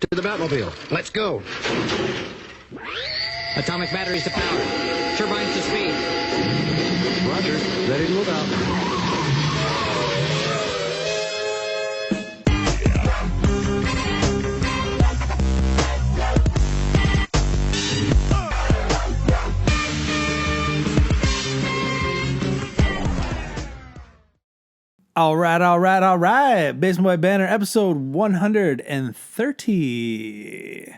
To the Batmobile. Let's go. Atomic batteries to power. Turbines to speed. Roger. Ready to move out. All right. Basement Boy Banter, episode 130.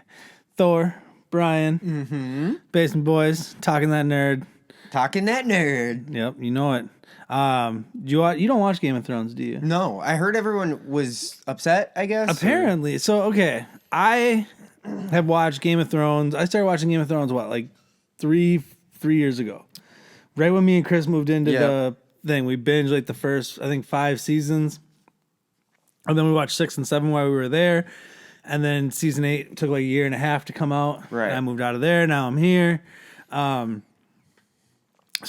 Thor, Bryan, Basement Boys, talking that nerd. Talking that nerd. Yep, you know it. You don't watch Game of Thrones, do you? No, I heard everyone was upset, I guess. Apparently. So, okay, I have watched Game of Thrones. I started watching Game of Thrones, like three years ago? Right when me and Chris moved into the thing. We binged like the first, I think, 5 seasons. And then we watched 6 and 7 while we were there. And then season 8 took like a year and a half to come out. Right. And I moved out of there. Now I'm here. So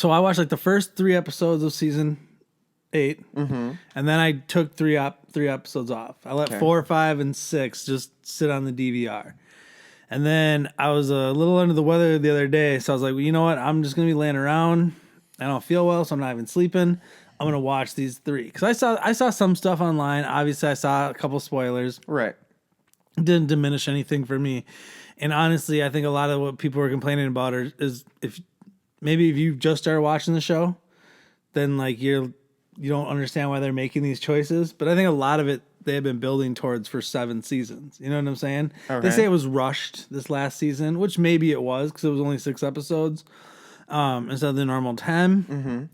I watched like the first 3 episodes of season 8. And then I took 3 episodes off. I let 4, 5, and 6 just sit on the DVR. And then I was a little under the weather the other day. So I was like, well, you know what? I'm just going to be laying around. I don't feel well, so I'm not even sleeping. I'm going to watch these 3. Because I saw some stuff online. Obviously, I saw a couple spoilers. Right. It didn't diminish anything for me. And honestly, I think a lot of what people were complaining about is if you just started watching the show, then like you don't understand why they're making these choices. But I think a lot of it they have been building towards for 7 seasons. You know what I'm saying? Okay. They say it was rushed this last season, which maybe it was because it was only 6 episodes. Instead of the normal 10.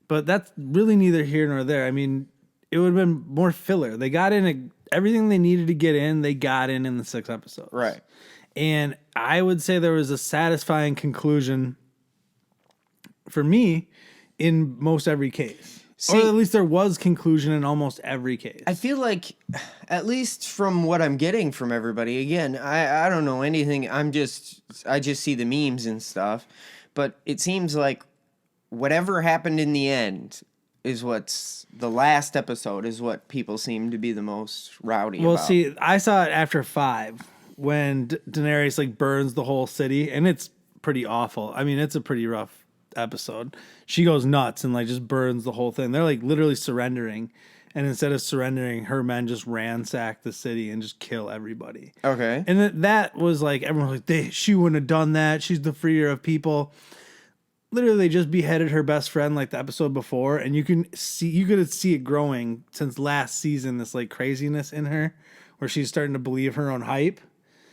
But that's really neither here nor there. I mean, it would have been more filler. They got in everything they needed to get in, they got in the 6 episodes. Right. And I would say there was a satisfying conclusion for me in most every case. Or at least there was conclusion in almost every case. I feel like, at least from what I'm getting from everybody, again, I don't know anything. I just see the memes and stuff. But it seems like whatever happened in the end is what's the last episode is what people seem to be the most rowdy about. Well, see, I saw it after 5 when Daenerys like burns the whole city, and it's pretty awful. I mean, it's a pretty rough episode. She goes nuts and like just burns the whole thing. They're like literally surrendering, and instead of surrendering, her men just ransack the city and just kill everybody. Okay. And that was like, everyone was like, she wouldn't have done that. She's the freer of people. Literally, they just beheaded her best friend like the episode before. And you could see it growing since last season, this like craziness in her where she's starting to believe her own hype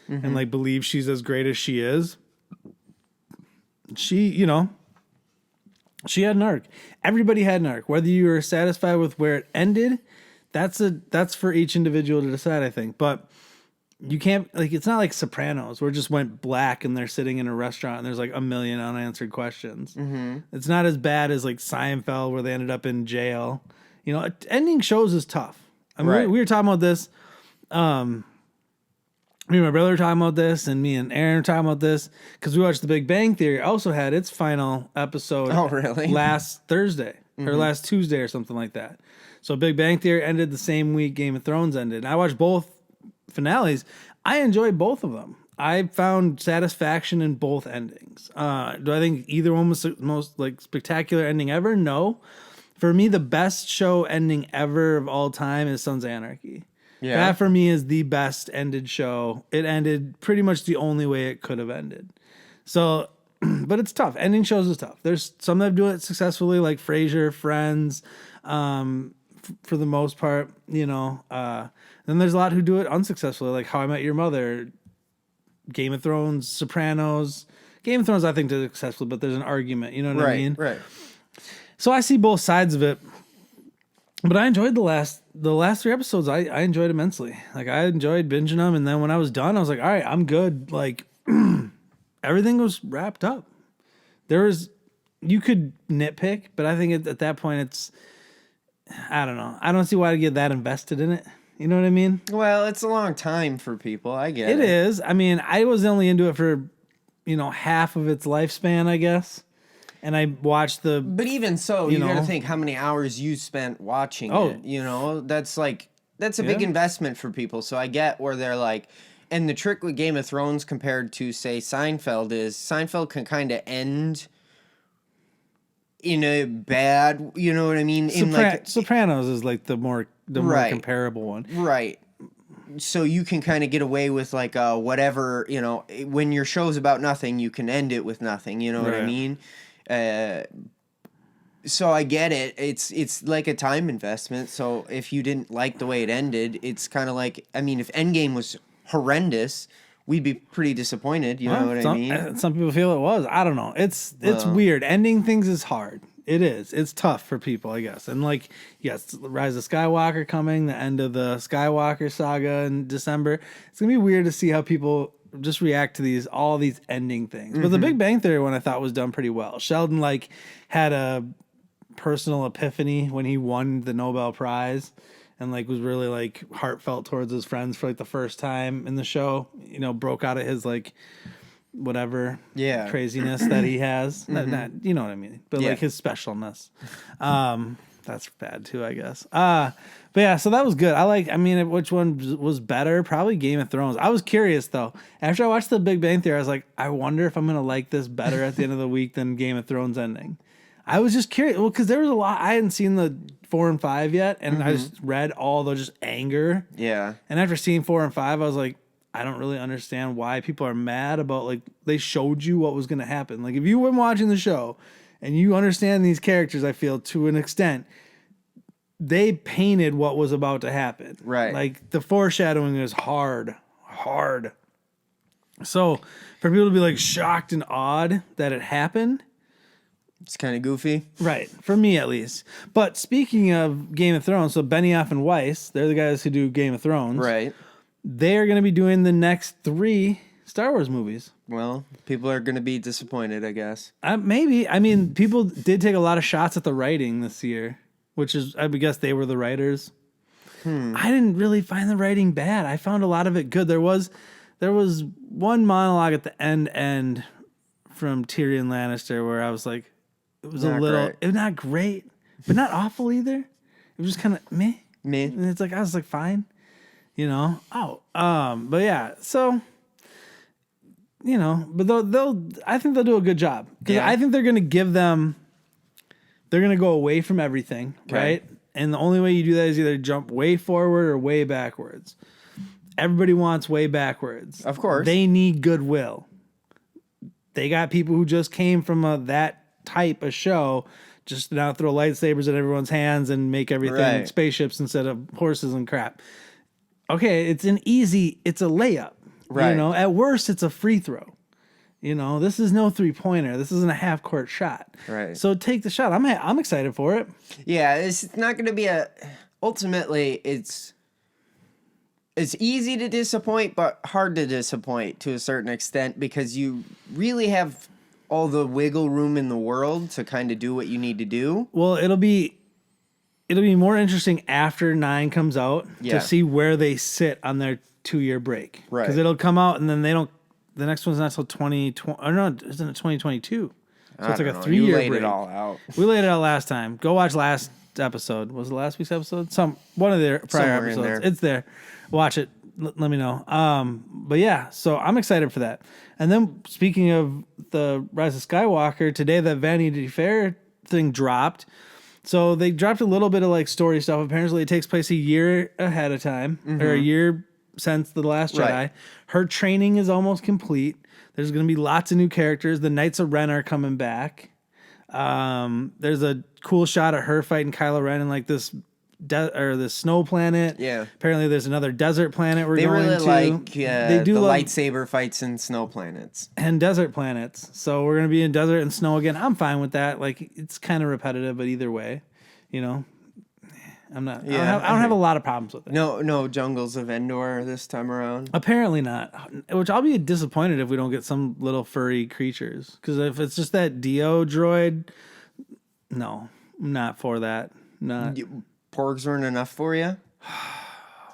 and like believe she's as great as she is. She had an arc. Everybody had an arc. Whether you were satisfied with where it ended, that's for each individual to decide, I think. But you can't, like, it's not like Sopranos where it just went black and they're sitting in a restaurant and there's like a million unanswered questions. It's not as bad as like Seinfeld where they ended up in jail. You know, ending shows is tough. I mean, we were talking about this. Me and my brother were talking about this, and me and Aaron were talking about this because we watched The Big Bang Theory. It also had its final episode last Thursday or last Tuesday or something like that. So Big Bang Theory ended the same week Game of Thrones ended. And I watched both finales. I enjoyed both of them. I found satisfaction in both endings. Do I think either one was the most like spectacular ending ever? No. For me, the best show ending ever of all time is Sons of Anarchy. Yeah. That for me is the best ended show. It ended pretty much the only way it could have ended. So, but it's tough. Ending shows is tough. There's some that do it successfully, like Frasier, Friends, for the most part, you know. Then there's a lot who do it unsuccessfully, like How I Met Your Mother, Game of Thrones, Sopranos. Game of Thrones, I think, did it successfully, but there's an argument. You know what I mean? Right. So I see both sides of it. But I enjoyed the last 3 episodes. I enjoyed immensely. Like, I enjoyed binging them, and then when I was done, I was like, all right, I'm good. Like, everything was wrapped up. You could nitpick, but I think at that point it's, I don't know. I don't see why to get that invested in it. You know what I mean? Well, it's a long time for people. I get it. It is. I mean, I was only into it for, half of its lifespan, I guess. And I watched But even so, you got to think how many hours you spent watching it. You know, that's a big investment for people. So I get where they're like, And the trick with Game of Thrones compared to, say, Seinfeld is Seinfeld can kind of end in a bad, you know what I mean? Sopranos is like the more comparable one. Right. So you can kind of get away with like whatever, when your show's about nothing, you can end it with nothing, you know what I mean? So I get it. It's like a time investment. So if you didn't like the way it ended, it's kind of like, I mean, if Endgame was horrendous, we'd be pretty disappointed. You know what I mean? Some people feel it was. I don't know. It's weird. Ending things is hard. It is. It's tough for people, I guess. And like, yes, Rise of Skywalker coming, the end of the Skywalker saga in December. It's gonna be weird to see how people just react to all these ending things. But the Big Bang Theory one I thought was done pretty well. Sheldon like had a personal epiphany when he won the Nobel Prize. And like was really like heartfelt towards his friends for like the first time in the show. Broke out of his like whatever craziness that he has. Not you know what I mean, but like his specialness. That's bad too, I guess. But yeah, so that was good. Which one was better? Probably Game of Thrones. I was curious though. After I watched the Big Bang Theory, I was like, I wonder if I'm gonna like this better at the end of the week than Game of Thrones ending. I was just curious. Well, because there was a lot. I hadn't seen the 4 and 5 yet, and I just read all the just anger. Yeah. And after seeing 4 and 5, I was like, I don't really understand why people are mad about, like, they showed you what was going to happen. Like, if you were watching the show and you understand these characters, I feel, to an extent, they painted what was about to happen. Right. Like, the foreshadowing is hard. So, for people to be, like, shocked and awed that it happened, it's kind of goofy. Right. For me, at least. But speaking of Game of Thrones, so Benioff and Weiss, they're the guys who do Game of Thrones. Right. They're going to be doing the next 3 Star Wars movies. Well, people are going to be disappointed, I guess. Maybe. I mean, people did take a lot of shots at the writing this year, which is, I guess they were the writers. I didn't really find the writing bad. I found a lot of it good. There was one monologue at the end from Tyrion Lannister where I was like, it was not great, but not awful either. It was just kind of meh. And it's like, I was like, fine, but yeah, so, but I think they'll do a good job. Cause I think they're going to go away from everything. Right. And the only way you do that is either jump way forward or way backwards. Everybody wants way backwards. Of course. They need goodwill. They got people who just came from that type of show, just now throw lightsabers at everyone's hands and make everything spaceships instead of horses and crap. Okay, it's a layup. Right. At worst, it's a free throw. This is no 3-pointer. This isn't a half-court shot. Right. So take the shot. I'm excited for it. Yeah, it's not going to be ultimately, it's easy to disappoint, but hard to disappoint to a certain extent because you really have all the wiggle room in the world to kind of do what you need to do. Well, it'll be more interesting after 9 comes out to see where they sit on their 2-year break. Right. Because it'll come out and then the next one's not till 2020. Or no, isn't it 2022? So it's like a 3-year break. You laid it all out. We laid it out last time. Go watch last episode. Was it last week's episode? One of their prior episodes. In there. It's there. Watch it. Let me know. But yeah, so I'm excited for that. And then speaking of the Rise of Skywalker, today the Vanity Fair thing dropped. So they dropped a little bit of like story stuff. Apparently it takes place a year ahead of time or a year since The Last Jedi. Her training is almost complete. There's going to be lots of new characters. The Knights of Ren are coming back. There's a cool shot of her fighting Kylo Ren in like this this snow planet. Yeah. Apparently there's another desert planet they really like they do lightsaber fights in snow planets. And desert planets. So we're going to be in desert and snow again. I'm fine with that. Like it's kind of repetitive, but either way, I'm not. Yeah, I don't have a lot of problems with it. No jungles of Endor this time around. Apparently not. Which I'll be disappointed if we don't get some little furry creatures. Because if it's just that Dio droid, no, I'm not for that. Not. Porgs weren't enough for you?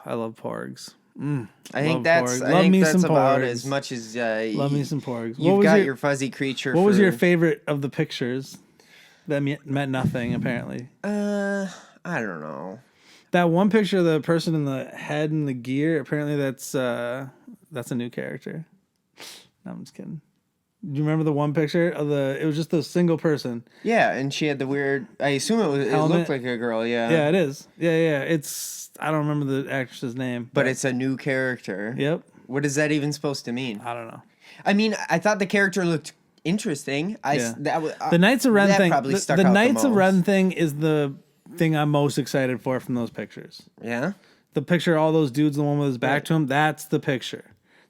I love porgs. I think that's about as much as love me some porgs. You've got your fuzzy creature. What was your favorite of the pictures that meant nothing? Apparently, I don't know. That one picture of the person in the head and the gear. Apparently, that's the That's a new character. No, I'm just kidding. Do you remember the one picture of it was just a single person. Yeah, and she had the weird, I assume it looked like a girl, yeah. Yeah, it is. Yeah. I don't remember the actress's name. But it's a new character. Yep. What is that even supposed to mean? I don't know. I mean, I thought the character looked interesting. The Knights of Ren thing. The Knights of Ren thing is the thing I'm most excited for from those pictures. Yeah. The picture of all those dudes, the one with his back to him. That's the picture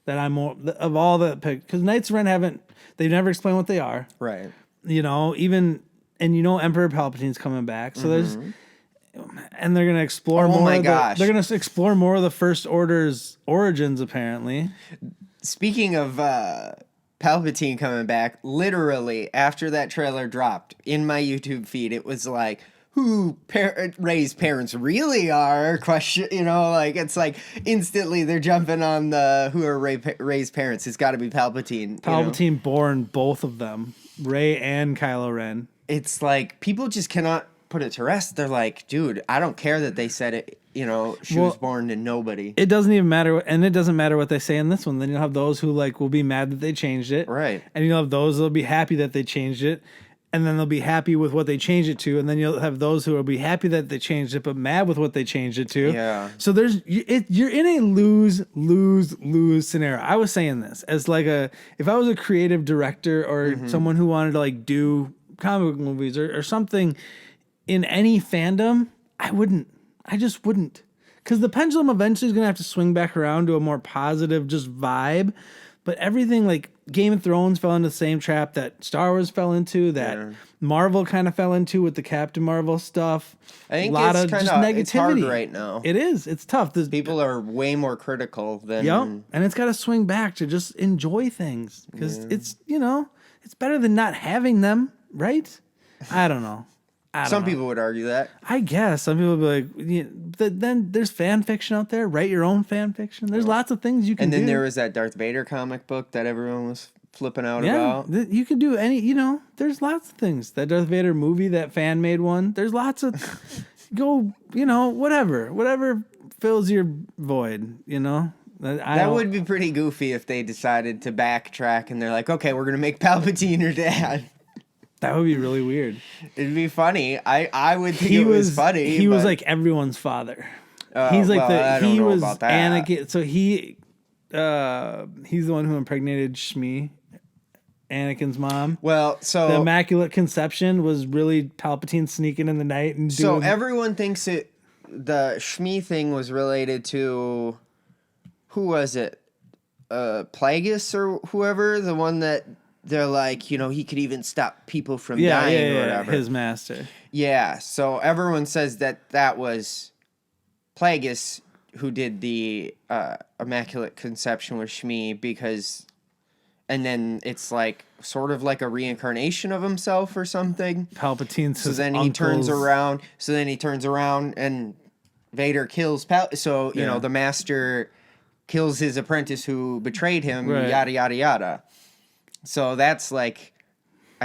that I'm more of all the because Knights of Ren they've never explained what they are. Right. You know, Emperor Palpatine's coming back, so there's. And they're gonna explore more. My gosh! They're gonna explore more of the First Order's origins, apparently. Speaking of Palpatine coming back, literally after that trailer dropped in my YouTube feed, it was like, "Who Rey's parents really are?" Question, it's like instantly they're jumping on the who are Rey's parents. It's got to be Palpatine. Palpatine born both of them, Rey and Kylo Ren. It's like people just cannot put it to rest. They're like, dude, I don't care that they said it, she was born to nobody. It doesn't even matter, and it doesn't matter what they say in this one. Then you'll have those who will be mad that they changed it. Right. And you'll have those that'll be happy that they changed it, and then they'll be happy with what they changed it to, and then you'll have those who will be happy that they changed it, but mad with what they changed it to. Yeah. So you're in a lose scenario. I was saying this as if I was a creative director or someone who wanted to do comic book movies or something in any fandom, I just wouldn't. Because the pendulum eventually is going to have to swing back around to a more positive just vibe. But everything Game of Thrones fell into the same trap that Star Wars fell into, that Marvel kind of fell into with the Captain Marvel stuff. I think it's kind of negativity. It's hard right now. It is. It's tough. People are way more critical than... Yep. And it's got to swing back to just enjoy things. Because it's better than not having them, right? I don't know. Some people would argue that. I guess. Some people would be like, then there's fan fiction out there. Write your own fan fiction. There's lots of things you can do. And then there was that Darth Vader comic book that everyone was flipping out about. You can do there's lots of things. That Darth Vader movie, that fan made one. There's lots of, whatever fills your void, That would be pretty goofy if they decided to backtrack and they're like, okay, we're going to make Palpatine your dad. That would be really weird. It'd be funny. I would think it was funny. He was like everyone's father. He's like he was Anakin. So he's the one who impregnated Shmi, Anakin's mom. Well, so the Immaculate Conception was really Palpatine sneaking in the night and doing. So everyone thinks the Shmi thing was related to, who was it? Plagueis or whoever, the one that. They're like, he could even stop people from dying or whatever. His master. Yeah, so everyone says that was Plagueis who did the Immaculate Conception with Shmi and then it's sort of like a reincarnation of himself or something. Palpatine's So then he turns around. And Vader kills So, the master kills his apprentice who betrayed him, yada, yada, yada. So that's I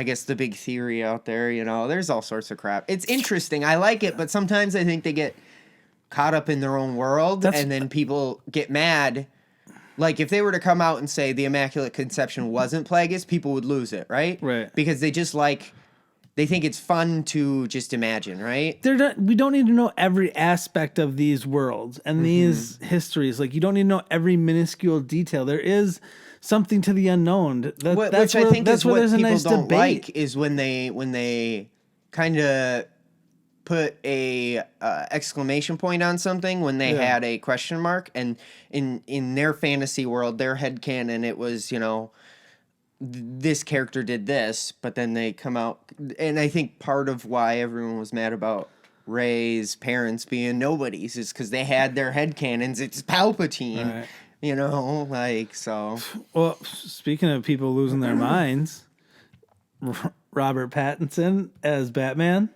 guess the big theory out there, there's all sorts of crap. It's interesting. I like it, but sometimes I think they get caught up in their own world and then people get mad. If they were to come out and say the Immaculate Conception wasn't Plagueis, people would lose it, right? Right. Because they just they think it's fun to just imagine, right? We don't need to know every aspect of these worlds and these histories. You don't need to know every minuscule detail. There is something to the unknown. Which I think is what people don't like is when they kind of put a exclamation point on something when they had a question mark, and in their fantasy world, their headcanon, it was this character did this, but then they come out, and I think part of why everyone was mad about Rey's parents being nobodies is because they had their headcanons. It's Palpatine. Right. So. Well, speaking of people losing their minds, Robert Pattinson as Batman.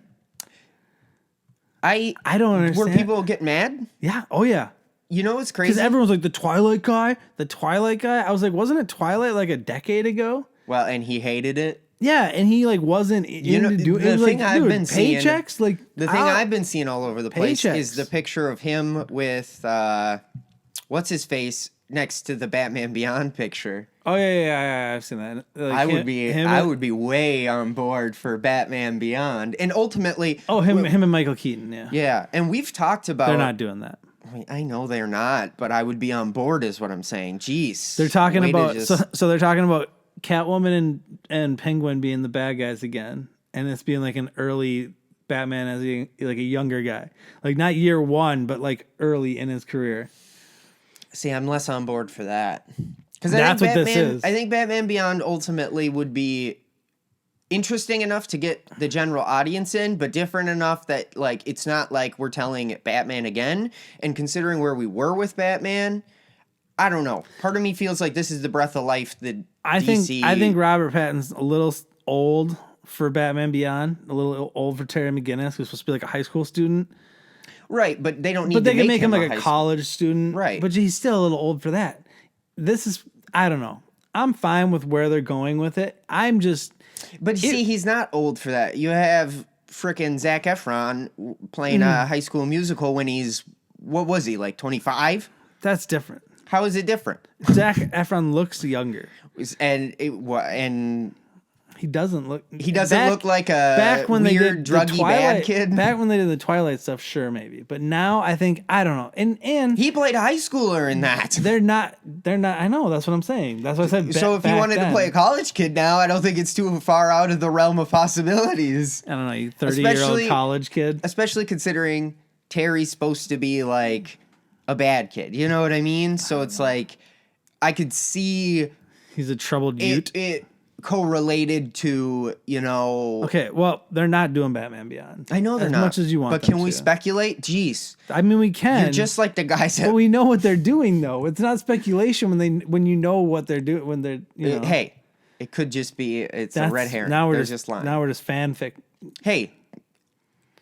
I don't understand. Were people get mad? Yeah. Oh, yeah. What's crazy? Because everyone's like, the Twilight guy. I was like, wasn't it Twilight a decade ago? Well, and he hated it. Yeah, and he wasn't into doing the thing I've been seeing. Paychecks? The thing I've been seeing all over the place is the picture of him with what's his face next to the Batman Beyond picture. Oh yeah, I've seen that. Like, I would be way on board for Batman Beyond, and ultimately, him and Michael Keaton, yeah, and we've talked about they're not doing that. I know they're not, but I would be on board, is what I'm saying. Jeez, they're talking about so they're talking about Catwoman and Penguin being the bad guys again, and it's being like an early Batman as like a younger guy, like not year one, but like early in his career. See, I'm less on board for that. Because that's what this is. I think Batman Beyond ultimately would be interesting enough to get the general audience in, but different enough that like it's not like we're telling Batman again. And considering where we were with Batman, I don't know. Part of me feels like this is the breath of life that I think Robert Pattinson's a little old for Batman Beyond, a little old for Terry McGinnis, who's supposed to be like a high school student. Right, but they don't need. But they to can make him like a college student, right? But he's still a little old for that. This is, I don't know. I'm fine with where they're going with it. I'm just. But see, he's not old for that. You have frickin' Zac Efron playing a High School Musical when he's, what was he, like 25? That's different. How is it different? Zac Efron looks younger, and he doesn't look. He doesn't look like a weird druggy bad kid. Back when they did the Twilight stuff, sure, maybe. But now I think, I don't know. And he played a high schooler in that. They're not. I know. That's what I'm saying. That's what I said. So if you wanted to play a college kid now, I don't think it's too far out of the realm of possibilities. I don't know. You 30-year-old college kid, especially considering Terry's supposed to be like a bad kid. You know what I mean? So it's like I could see he's a troubled youth. It correlated to, Okay, well, they're not doing Batman Beyond. I know they're not. As much as you want. But can we speculate? Jeez. I mean, we can. You're just like the guys that. But we know what they're doing, though. It's not speculation when you know what they're doing, when they're, Hey, it could just be, it's a red herring. Now we're just lying. Now we're just fanfic. Hey,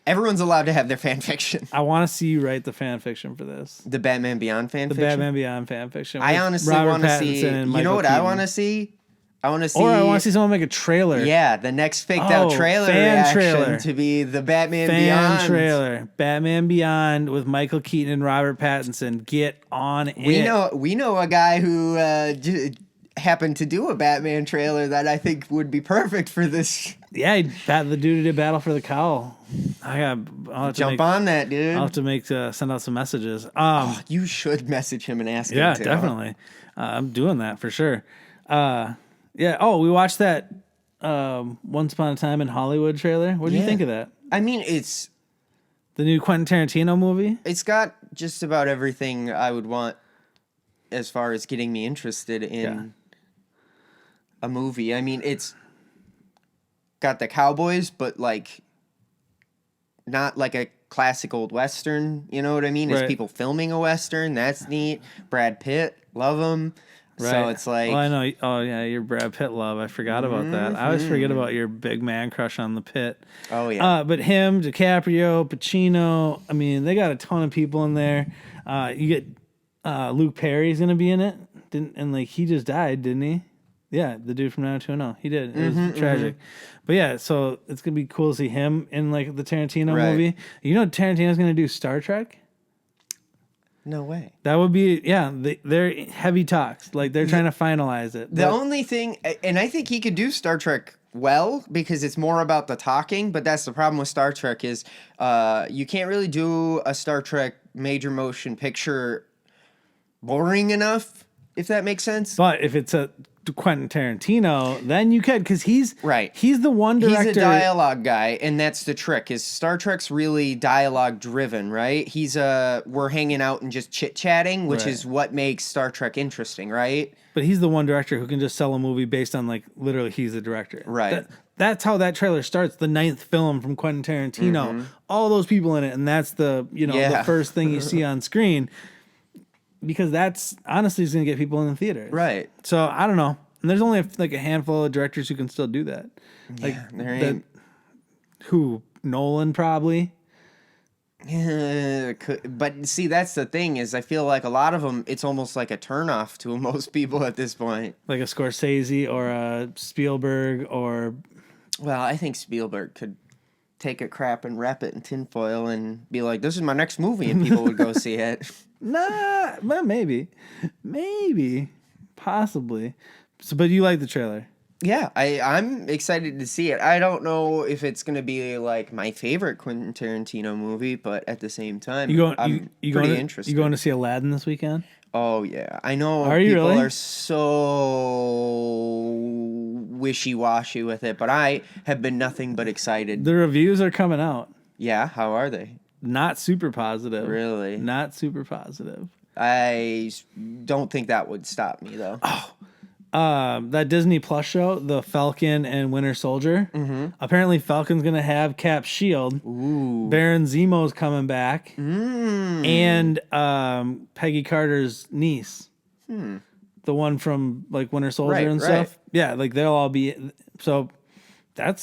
everyone's allowed to have their fan fiction. I want to see you write the fan fiction for this. The Batman Beyond fan fiction? The Batman Beyond fan fiction. I honestly want to see, you know what I want to see? I want to see. Or I want to see someone make a trailer. Yeah, the next faked out trailer reaction to be the Batman Beyond trailer. Batman Beyond with Michael Keaton and Robert Pattinson. Get on it. We know a guy who happened to do a Batman trailer that I think would be perfect for this. Yeah, the dude did Battle for the Cowl. I'll jump on that, dude. I'll have to send out some messages. You should message him and ask him. Yeah, definitely. I'm doing that for sure. Yeah. Oh, we watched that Once Upon a Time in Hollywood trailer. What do you think of that? I mean, it's the new Quentin Tarantino movie. It's got just about everything I would want as far as getting me interested in a movie. I mean, it's got the cowboys, but like not like a classic old Western. You know what I mean? It's people filming a Western. That's neat. Brad Pitt, love him. Right. So it's like... Well, I know. Oh, yeah, your Brad Pitt love. I forgot about that. I always forget about your big man crush on the Pitt. Oh, yeah. But him, DiCaprio, Pacino, I mean, they got a ton of people in there. You get Luke Perry's going to be in it. He just died, didn't he? Yeah, the dude from 90210. He did. It was tragic. But yeah, so it's going to be cool to see him in like the Tarantino movie. You know Tarantino's going to do Star Trek? No way. That would be, they're heavy talks. Like, they're trying to finalize it. The only thing, and I think he could do Star Trek well, because it's more about the talking, but that's the problem with Star Trek is you can't really do a Star Trek major motion picture boring enough, if that makes sense. But if it's a Quentin Tarantino, then you could, because he's the one director. He's a dialogue guy, and that's the trick. Is Star Trek's really dialogue driven, right? We're hanging out and just chit chatting, which is what makes Star Trek interesting, right? But he's the one director who can just sell a movie based on like literally he's the director, right? That's how that trailer starts. The 9th film from Quentin Tarantino, all those people in it, and that's the the first thing you see on screen. Because that's honestly is going to get people in the theater. Right. So I don't know. And there's only like a handful of directors who can still do that. Like Nolan probably. Yeah, but see, that's the thing is I feel like a lot of them, it's almost like a turnoff to most people at this point. Like a Scorsese or a Spielberg or... Well, I think Spielberg could take a crap and wrap it in tinfoil and be like, this is my next movie, and people would go see it. Nah, well, maybe, possibly. So, but you like the trailer? Yeah, I'm excited to see it. I don't know if it's gonna be like my favorite Quentin Tarantino movie, but at the same time, I'm pretty interested. You going to see Aladdin this weekend? Oh yeah, I know. Are you people really? are so wishy-washy with it, but I have been nothing but excited. The reviews are coming out. Yeah, how are they? Not super positive. Really? Not super positive. I don't think that would stop me though. That Disney Plus show, The Falcon and Winter Soldier. Mm-hmm. Apparently, Falcon's gonna have Cap's shield. Ooh. Baron Zemo's coming back, and Peggy Carter's niece, the one from like Winter Soldier and stuff. Yeah, like they'll all be. So that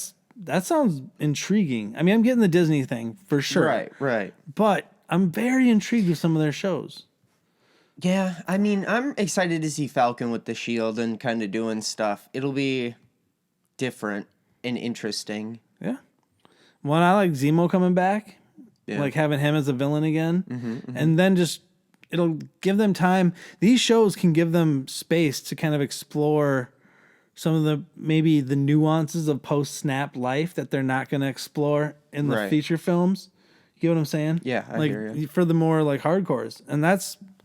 sounds intriguing. I mean, I'm getting the Disney thing for sure. Right. But I'm very intrigued with some of their shows. Yeah, I mean, I'm excited to see Falcon with the shield and kind of doing stuff. It'll be different and interesting. Yeah. One, I like Zemo coming back, Yeah. like having him as a villain again, and then just it'll give them time. These shows can give them space to kind of explore some of the maybe the nuances of post-snap life that they're not going to explore in the feature films. You get what I'm saying? Yeah, I hear you. For the more like hardcores, and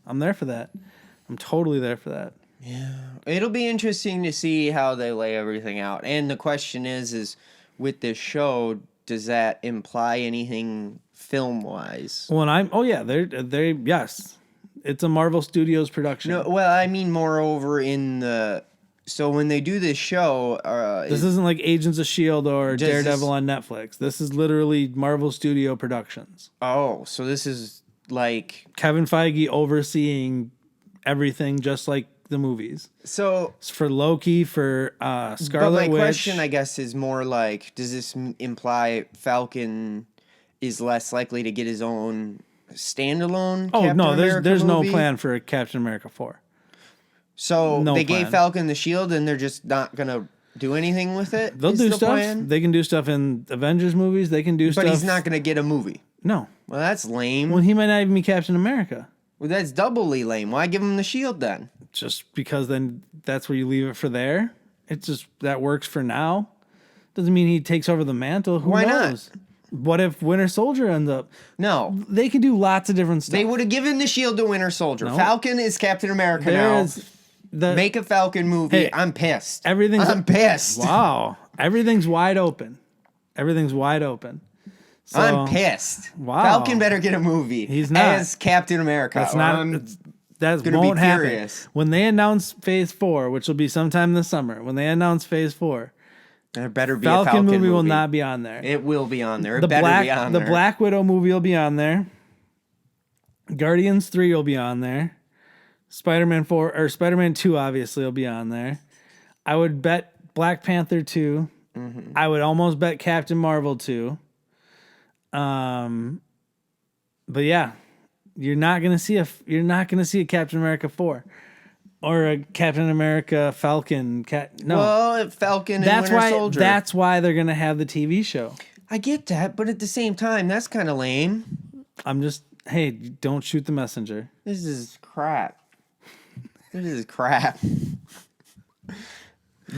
I'm there for that. I'm totally there for that. Yeah, it'll be interesting to see how they lay everything out. And the question is with this show, does that imply anything film-wise? Well, they're yes, it's a Marvel Studios production. No, well, I mean, moreover, so when they do this show, this isn't like Agents of S.H.I.E.L.D. or Daredevil on Netflix. This is literally Marvel Studio Productions. Oh, so this is like Kevin Feige overseeing everything, just like the movies. So it's for Loki, for Scarlet Witch. But my question, I guess, is more like, does this imply Falcon is less likely to get his own standalone? Oh, Captain no, America there's movie? no plan for Captain America 4. So they gave Falcon the shield, and they're just not gonna do anything with it. They'll do stuff. They can do stuff in Avengers movies. They can do stuff. But he's not gonna get a movie. No. Well, that's lame. Well, he might not even be Captain America. Well, that's doubly lame. Why give him the shield then? Just because then that's where you leave it for there. It's just that works for now. Doesn't mean he takes over the mantle. Who knows? Not? What if Winter Soldier ends up? No. They can do lots of different stuff. They would have given the shield to Winter Soldier. No. Falcon is Captain America now. Make a Falcon movie. Hey, I'm pissed. I'm pissed. Wow. Everything's wide open. So, I'm pissed. Wow. Falcon better get a movie. He's not. As Captain America. That's not. That won't happen. When they announce Phase 4, which will be sometime this summer, when they announce Phase 4, there better be Falcon a Falcon movie will not be on there. It will be on there. It better be on there. The Black Widow movie will be on there. Guardians 3 will be on there. Spider-Man 4 or Spider-Man 2 obviously will be on there. I would bet Black Panther 2. Mm-hmm. I would almost bet Captain Marvel 2. But yeah, you're not gonna see a Captain America 4 or a Captain America Falcon. No, well, Falcon and Winter Soldier. That's why they're gonna have the TV show. I get that, but at the same time, that's kind of lame. Hey, don't shoot the messenger. This is crap. You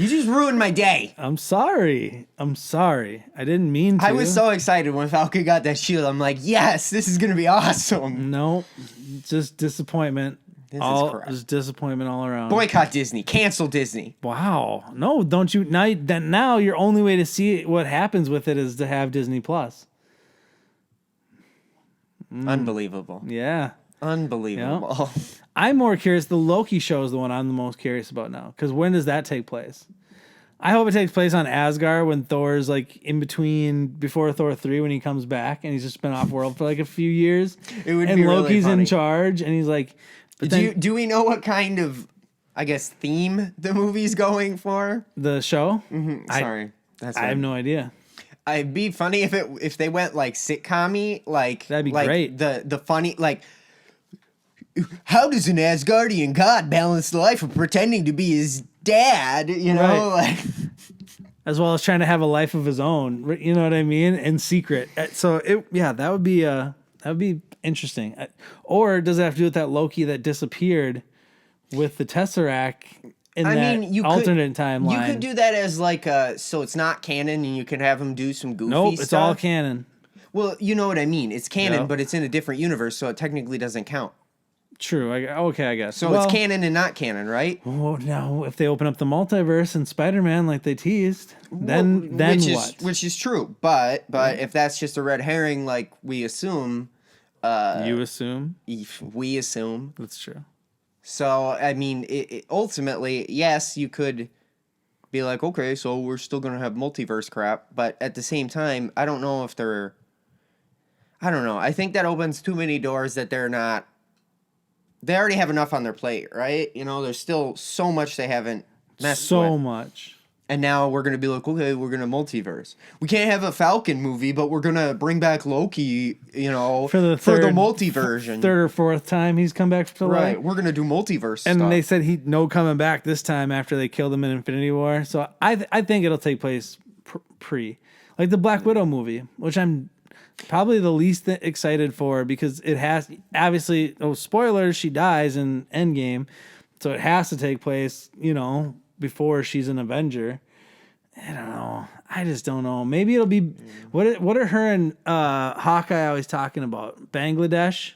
just ruined my day. I'm sorry. I didn't mean to. I was so excited when Falcon got that shield. I'm like, yes, this is going to be awesome. No, just disappointment. This is crap. Just disappointment all around. Boycott Disney. Cancel Disney. Wow. No, don't you. Now your only way to see what happens with it is to have Disney Plus. Unbelievable. Yeah. Unbelievable. Yep. I'm more curious. The Loki show is the one I'm the most curious about now. Because when does that take place? I hope it takes place on Asgard when Thor's like before Thor 3 when he comes back and he's just been off world for like a few years. It would be Loki's really funny. in charge and he's like. Do we know what kind of, I guess, theme the movie's going for? The show? Mm-hmm. Sorry. I have no idea. It'd be funny if they went like sitcom-y, like that'd be great. The funny like. How does an Asgardian god balance the life of pretending to be his dad? You know, right. Like as well as trying to have a life of his own. You know what I mean? In secret. So that would be interesting. Or does it have to do with that Loki that disappeared with the Tesseract in that alternate timeline? You could do that as like so it's not canon, and you can have him do some goofy stuff. Nope, it's all canon. Well, you know what I mean. It's canon, but it's in a different universe, so it technically doesn't count. True. Okay, I guess. So it's canon and not canon, right? Well, now if they open up the multiverse and Spider-Man like they teased, then what? Which is true, but if that's just a red herring, like we assume, you assume, we assume that's true. So I mean, ultimately, yes, you could be like, okay, so we're still gonna have multiverse crap, but at the same time, I don't know if they're. I don't know. I think that opens too many doors that they're not. They already have enough on their plate, right? You know, there's still so much they haven't messed with. So much. And now we're going to be like, okay, we're going to multiverse. We can't have a Falcon movie, but we're going to bring back Loki, you know, for the multiversion. Third or fourth time he's come back to life. Right, we're going to do multiverse and stuff. They said he no coming back this time after they killed him in Infinity War. So I think it'll take place pre. Like the Black Widow movie, which I'm probably the least excited for because it has obviously spoilers, she dies in Endgame, so it has to take place, you know, before she's an Avenger. I don't know. I just don't know. Maybe it'll be what are her and Hawkeye always talking about? Bangladesh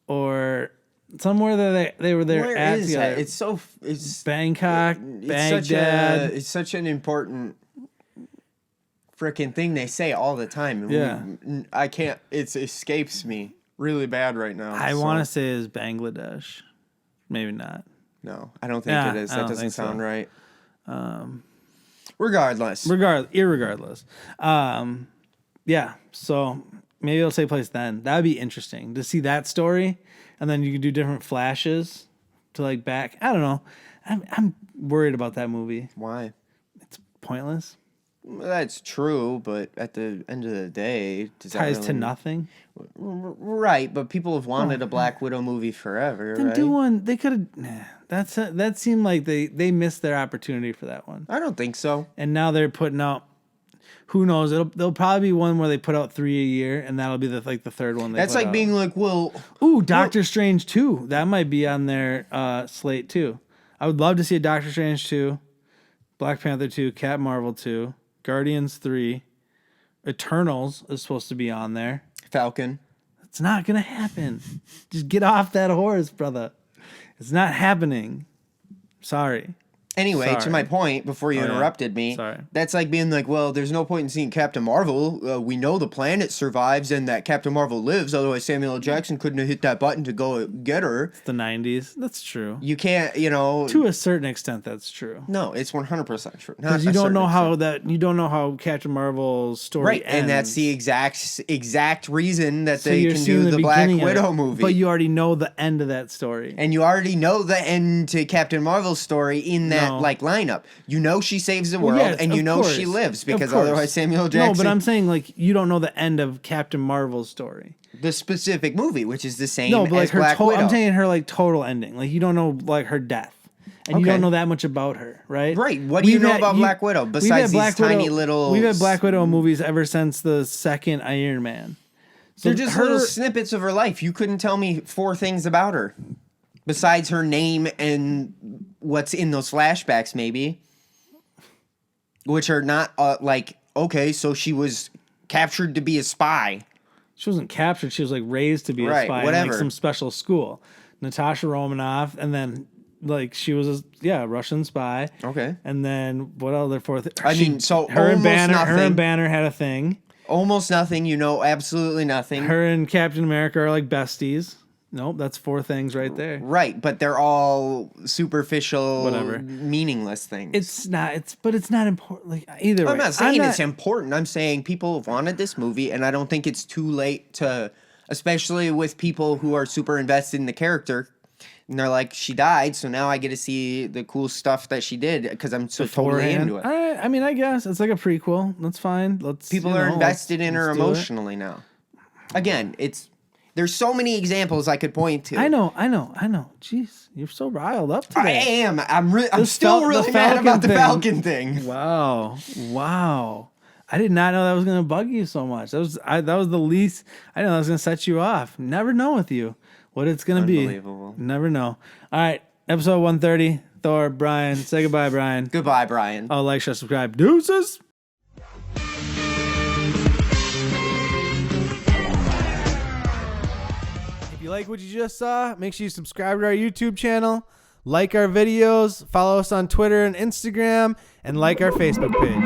or somewhere that they were there. Where at is together. that? It's Bangkok, Baghdad. It's such an important freaking thing they say all the time. Yeah. I can't, it escapes me really bad right now. I want to say it's Bangladesh. Maybe not. No, I don't think it is. That doesn't sound right. Regardless. Irregardless. Yeah, so maybe it'll take place then. That would be interesting to see that story. And then you can do different flashes to like back. I don't know. I'm worried about that movie. Why? It's pointless. Well, that's true, but at the end of the day, ties to nothing. Right, but people have wanted a Black Widow movie forever. Then right? do one. They could have. That seemed like they missed their opportunity for that one. I don't think so. And now they're putting out. Who knows? There'll probably be one where they put out 3 a year, and that'll be the third one. That's like being like, well, Doctor Strange 2. That might be on their slate too. I would love to see a Doctor Strange 2, Black Panther 2, Captain Marvel 2. Guardians 3, Eternals is supposed to be on there. Falcon. It's not going to happen. Just get off that horse, brother. It's not happening. Sorry. Anyway, to my point, before you interrupted me, that's like being like, well, there's no point in seeing Captain Marvel. We know the planet survives and that Captain Marvel lives. Otherwise, Samuel L. Jackson couldn't have hit that button to go get her. It's the 90s. That's true. You can't, you know. To a certain extent, that's true. No, it's 100% true. Because you don't know how Captain Marvel's story ends. And that's the exact reason that they can do the Black Widow movie. But you already know the end of that story. And you already know the end to Captain Marvel's story in that like lineup. You know she saves the world, and you know she lives because otherwise Samuel Jackson. No, but I'm saying like you don't know the end of Captain Marvel's story. The specific movie, which is the same. No, but like as Black Widow. I'm saying her like total ending. Like you don't know like her death, and you don't know that much about her, right? Right. What do you know about Black Widow besides these tiny little? We've had Black Widow movies ever since the second Iron Man. So they're just little snippets of her life. You couldn't tell me 4 things about her. Besides her name and what's in those flashbacks, maybe. Which are not like, okay, so she was captured to be a spy. She wasn't captured. She was like raised to be a spy in like some special school. Natasha Romanoff, and then like she was a Russian spy. Okay. And then what other fourth? So her and Banner had a thing. Almost nothing, you know, absolutely nothing. Her and Captain America are like besties. Nope, that's 4 things right there. Right, but they're all superficial, meaningless things. It's not important. Like either way, I'm not saying it's important. I'm saying people have wanted this movie, and I don't think it's too late to, especially with people who are super invested in the character. And they're like, she died, so now I get to see the cool stuff that she did because I'm so totally into it. I mean, I guess it's like a prequel. That's fine. People are invested in her emotionally now. Again, there's so many examples I could point to. I know. Jeez, you're so riled up today. I am. I'm still really mad about the Falcon thing. Wow. I did not know that was gonna bug you so much. That was the least. I know that was gonna set you off. Never know with you what it's gonna be. Unbelievable. Never know. All right, episode 130. Thor, Bryan. Say goodbye, Bryan. Goodbye, Bryan. Oh, like, share, subscribe. Deuces. If you like what you just saw, make sure you subscribe to our YouTube channel, like our videos, follow us on Twitter and Instagram, and like our Facebook page.